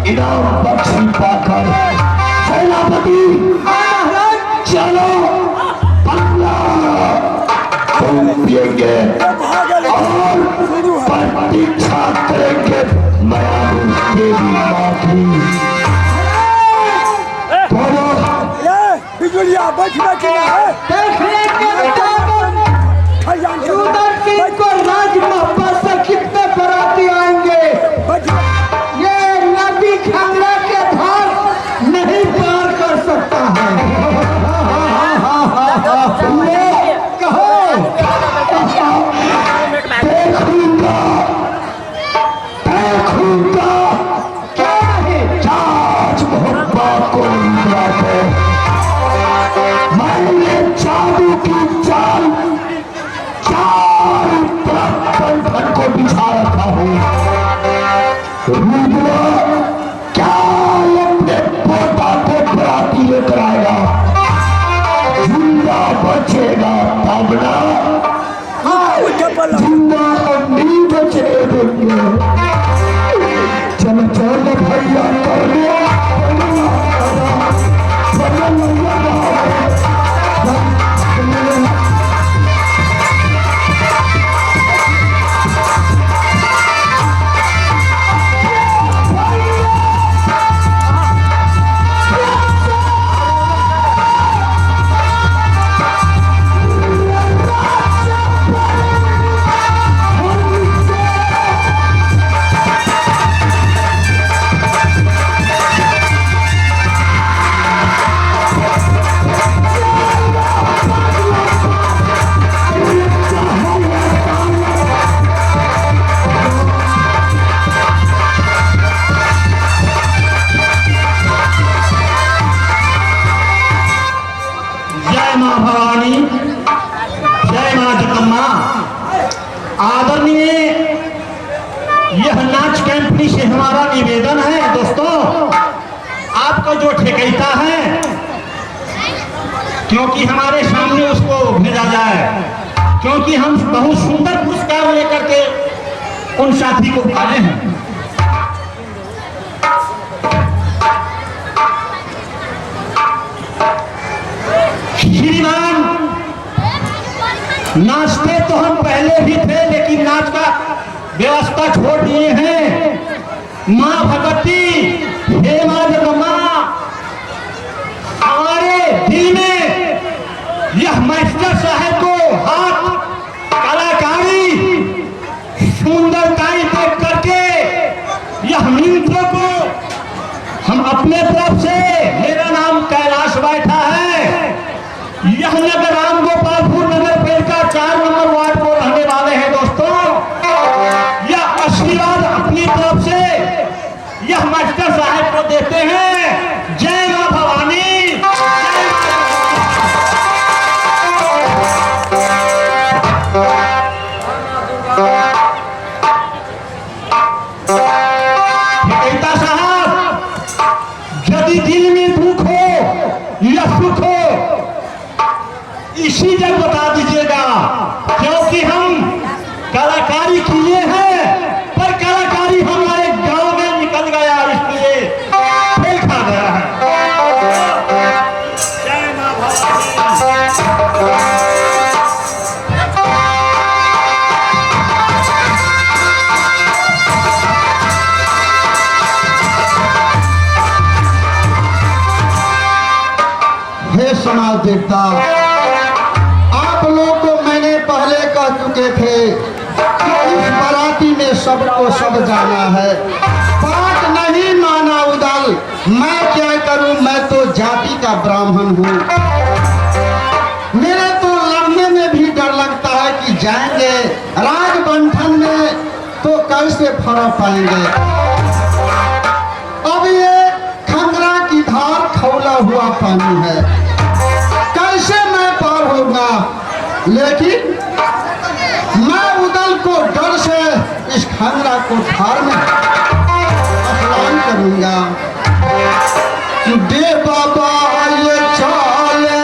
इनाम बख्शी पाकर सेनापति चलो बंगला पिएंगे और प्रतीक्षा करेंगे मयानू देवी माँ की। बिजुलिया बैठने के उधर सिंह को राजमहल से कितने बराती आएंगे? ये नदी खंगरा के धार नहीं पार कर सकता है। कहो देखूंगा देखूंगा क्या है जांच मोहब्बा को मैंने जादू की चाल चार बंधन को बिछा रखा हूँ। रुद्र क्या अपने पोता को बराती लेकर आएगा? जिंदा बचेगा पगड़ा, जिंदा नहीं बचे देंगे। चलो चलो भैया कर लो आदरणीय यह नाच कंपनी से हमारा निवेदन है दोस्तों, आपको जो ठेकेता है क्योंकि हमारे सामने उसको भेजा जाए, क्योंकि हम बहुत सुंदर पुरस्कार लेकर के उन साथी को पाए हैं। श्रीमान नाचते तो हम पहले भी थे, लेकिन नाच का व्यवस्था छोड़ दिए हैं। माँ भगवती, हे माँ जगदम्बा, हमारे दिल में यह मास्टर साहब को हाथ कलाकारी सुंदरताई देख करके यह मित्र को हम अपने तरफ से, मेरा नाम कैलाश बैठा है, यह नगर राम गोपालपुर नगर पालिका 4 नंबर वार्ड को रहने वाले हैं दोस्तों। यह आशीर्वाद अपनी तरफ से यह मास्टर साहब को देते हैं। जय मां भवानी, जय मां। महाराज देवता, आप लोग को मैंने पहले कह चुके थे कि इस बाराती में सबको सब जाना है। बात नहीं माना उदल, मैं क्या करूं, मैं तो जाति का ब्राह्मण हूं। मेरे तो लड़ने में भी डर लगता है कि जाएंगे राज बंधन में तो कैसे फरा पाएंगे। अब ये खंगरा की धार खौला हुआ पानी है, कैसे मैं पार होगा। लेकिन मैं उदल को डर से इस खंगरा को धार में स्नान करूंगा। दे बाबा ये चाले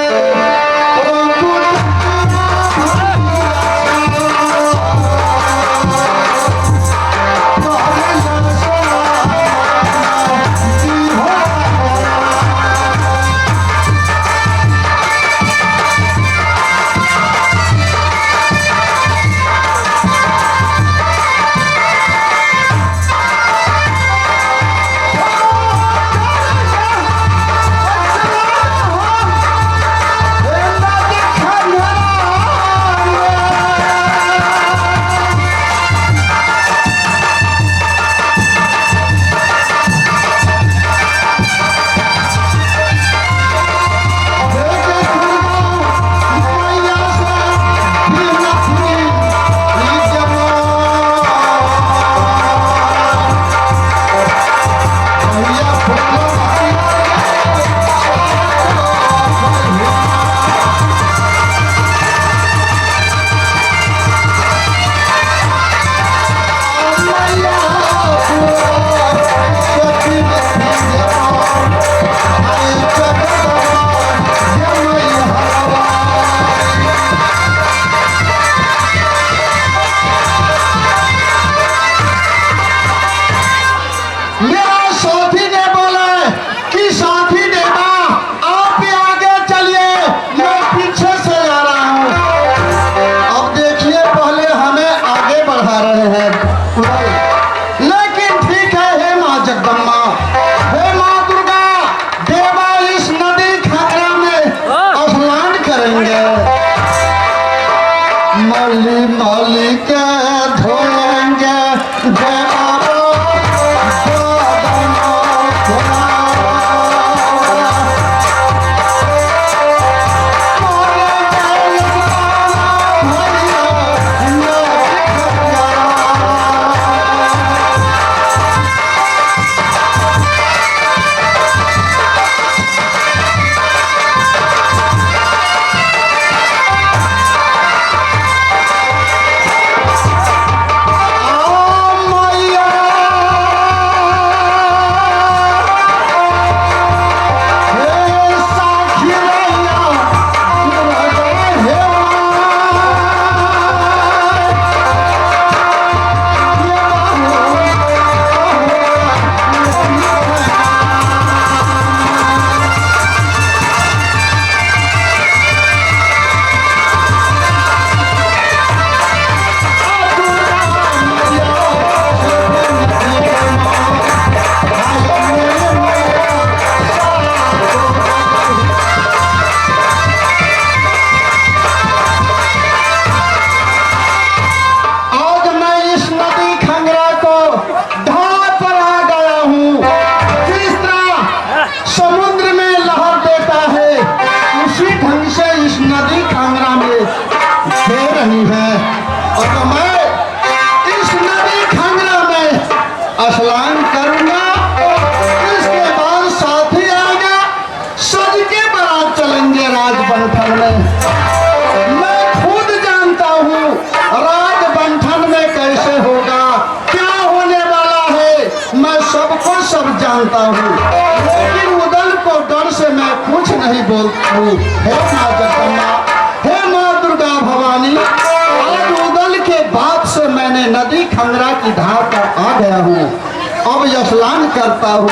जानता हूँ, लेकिन उदल को डर से मैं कुछ नहीं बोलता हूँ। हे माँ जगदम्बा, हे माँ दुर्गा भवानी, आज उदल के बाद से मैंने नदी खंगरा की धार पर आ गया हूँ। अब स्नान करता हूँ।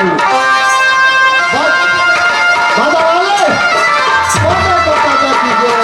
दादा वाले, कीजिए।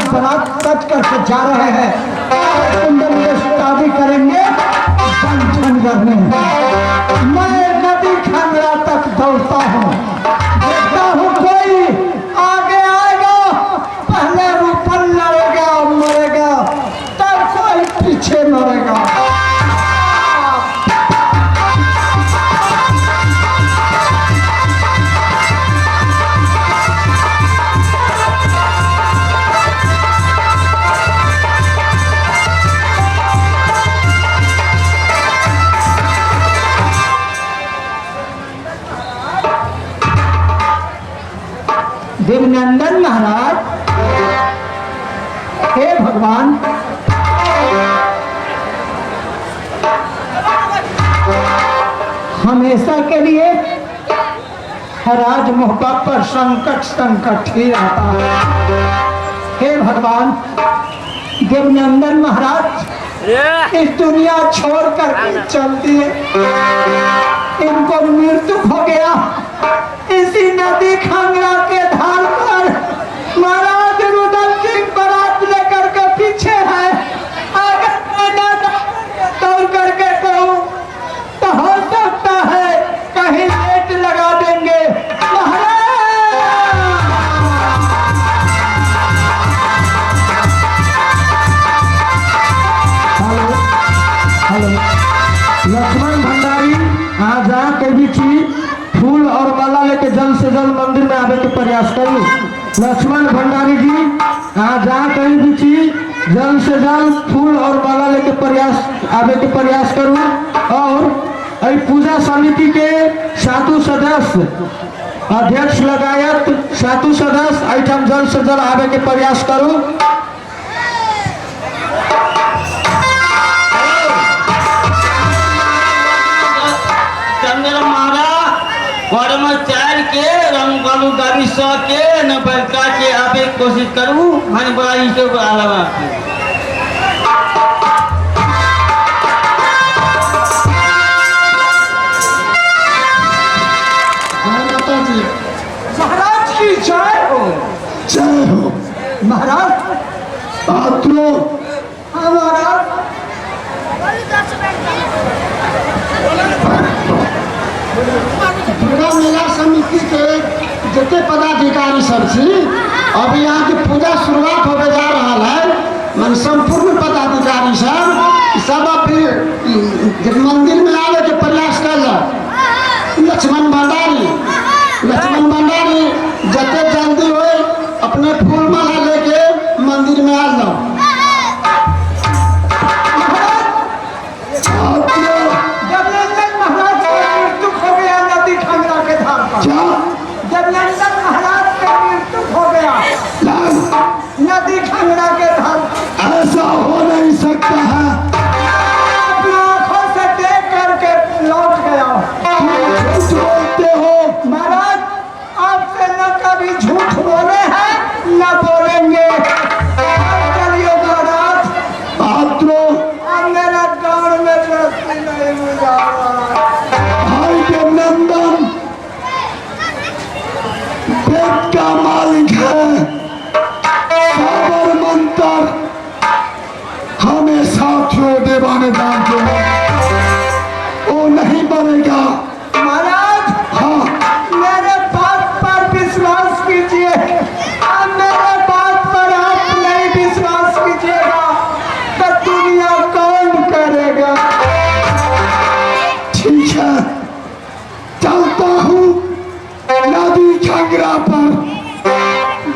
बारात सज करके जा रहे हैं, कुंडल में शादी करेंगे जनघर में। मैं नदी खंगरा तक दौड़ता हूँ, देखता हूँ कोई आगे आएगा, पहले रूपन लड़ेगा मरेगा, तब कोई पीछे मरेगा। देवनंदन महाराज, हे भगवान, हमेशा के लिए राज मोहब्बत पर संकट ही आता है। हे भगवान, देवनंदन महाराज इस दुनिया छोड़ कर चल दिए, इनको मृत्यु हो गया इसी नदी खंगरा के धार पर। महाराज रुदल सिंह बारात लेकर के पीछे है, अगर मैं दौड़ करके कहूँ तो हो सकता है कहीं लेट लगा देंगे। हेलो, लक्ष्मण भंडारी आज आके भी फूल और माला लेके जल्द से जल्द मंदिर में आवे के प्रयास करूँ। लक्ष्मण भंडारी जी आज कहीं भी चीज जल्द से जल्द फूल और माला लेके आवे के प्रयास करूँ। और पूजा समिति के साधु सदस्य अध्यक्ष लगायत साधु सदस्य आइटम जल्द से जल्द आवे के प्रयास करूँ। चार के रंग बालू गाड़ी सौ के न बड़का के आवे कोशिश करूँ, मन बड़ा इसे आलवा जी। महाराज की जय हो। जय हो महाराज। पात्रों, हाँ महाराज। दुर्गा मेला समिति के जितने पदाधिकारी सब छी, अब यहाँ की पूजा शुरुआत होने जा रहा है। मन संपूर्ण पदाधिकारी सब अभी मंदिर में आने के प्रयास कर रहे। लक्ष्मण भंडारी जितने जल्दी हो अपने फूल माला लेके मंदिर में आ जाओ। क्या महाराज का मृत्यु हो गया नदी खंगरा के धार। ऐसा हो नहीं सकता है। अपनी आंखों से देख करके लौट गया। बोलते हो महाराज, आपसे न कभी झूठ बोले हैं न बोलेंगे। चलिए महाराज। पात्रों, अब मेरा गाँव में रस्सी नहीं बुझा रहा। भाई के नंदन पेट का मालिक है। साबर मंत्र हमें साथियों देवाने जानते हैं, वो नहीं बनेगा। महाराज, हाँ, मेरे बात पर विश्वास कीजिए। अब मेरे बात पर आप नहीं विश्वास कीजिएगा तो दुनिया कौन करेगा। ठीक है, चलता हूँ नदी खंगरा पर।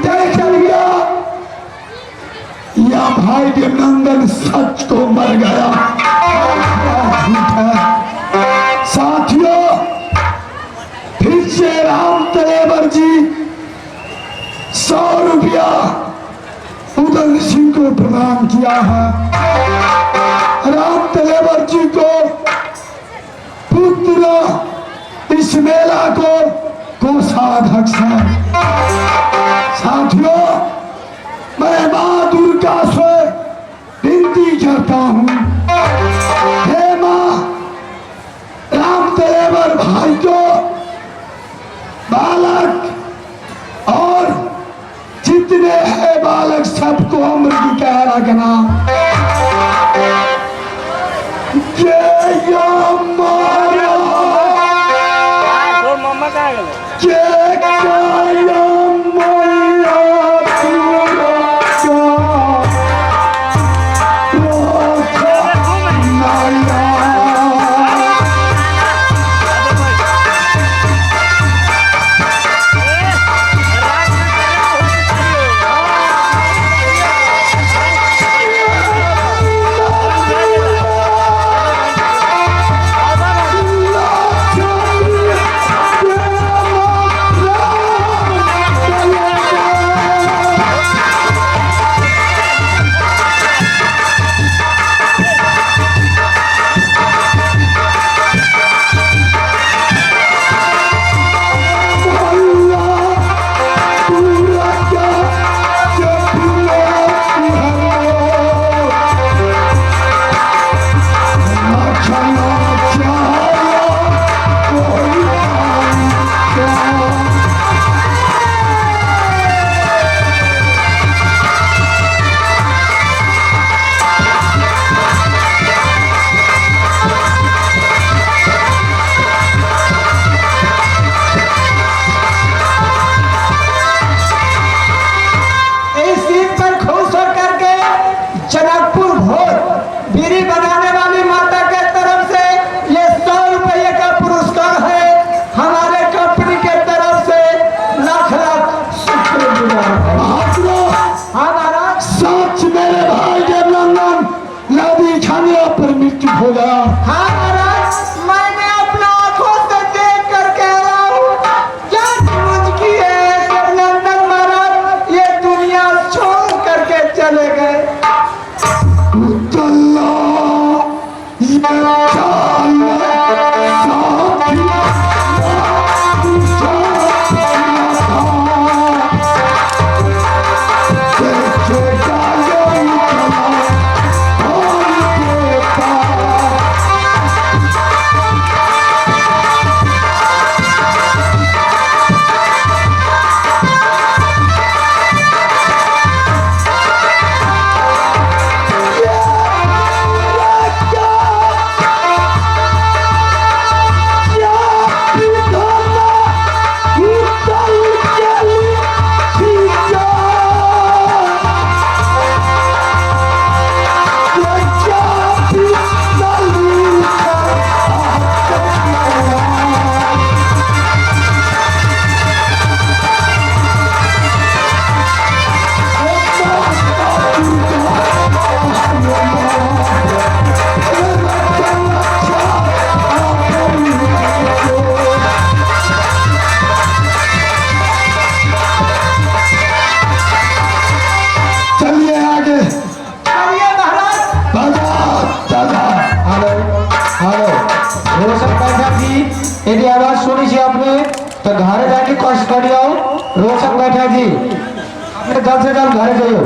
देख लिया या भाई के नंदन सच को मर गया। झूठ है। साथियों, फिर से राम तलेवर जी 100 रुपया उदय सिंह को प्रदान किया है। राम तलेवर जी को पुत्र इस मेला को कोषाध्यक्ष है। साथियों, मैं मां दुर्गा से विनती करता हूँ, हे मां, राम तलेवर भाई को बालक और जितने हैं बालक सबको अमर की कह रखना यदि आवाज सुनी छी आपने तो घरे जाके कोशिश करियो। रोशन बैठा जी अपने जल्द से जल्द घरे जाइयो।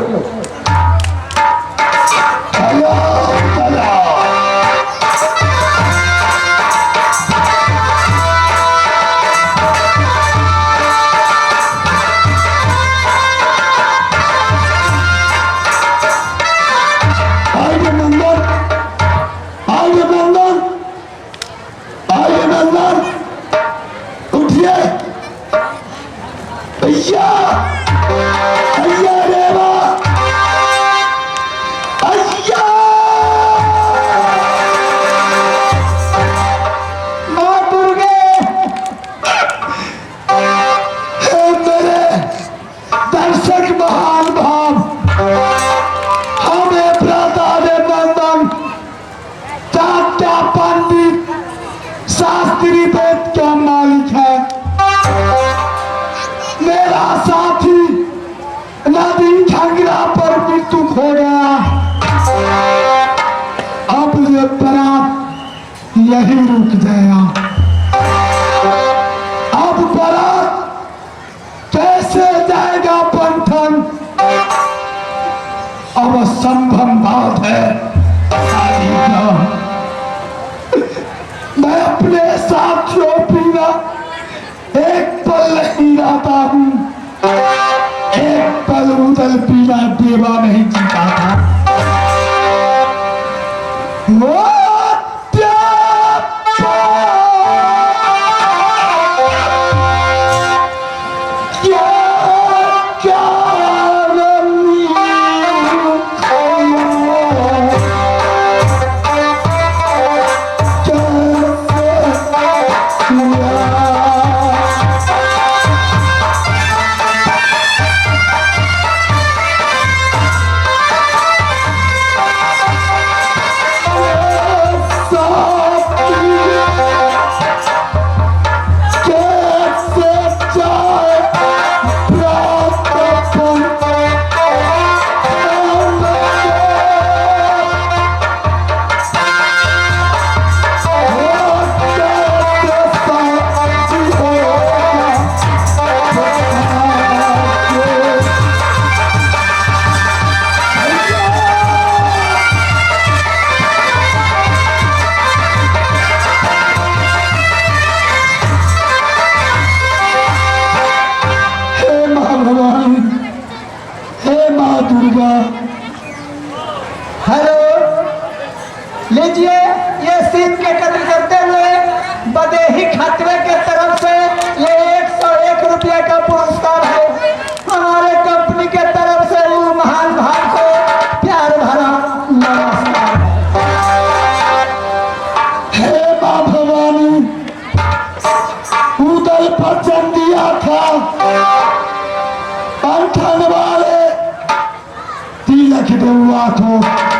शास्त्री वेद का मालिक है मेरा साथी नदी झंगरा पर मृत्यु हो गया। अब ये बरात यही रुक गया। अब बरात कैसे जाएगा बंधन अब असंभव बात है। मैं अपने साथियों बिना एक पल नहीं रहता हूँ, एक पल उदल उदल पीला देवा नहीं जीता था। हेलो, लीजिए ये सीट के कत्ल करते हुए बदेही खतरे के तरफ से ये 101 रुपये का पुरस्कार है। हमारे कंपनी के तरफ से वो महान भाई को प्यार भरा नमस्कार। हे माँ भवानी, उदल पर जम दिया था अंठन वाले तिलक देवा को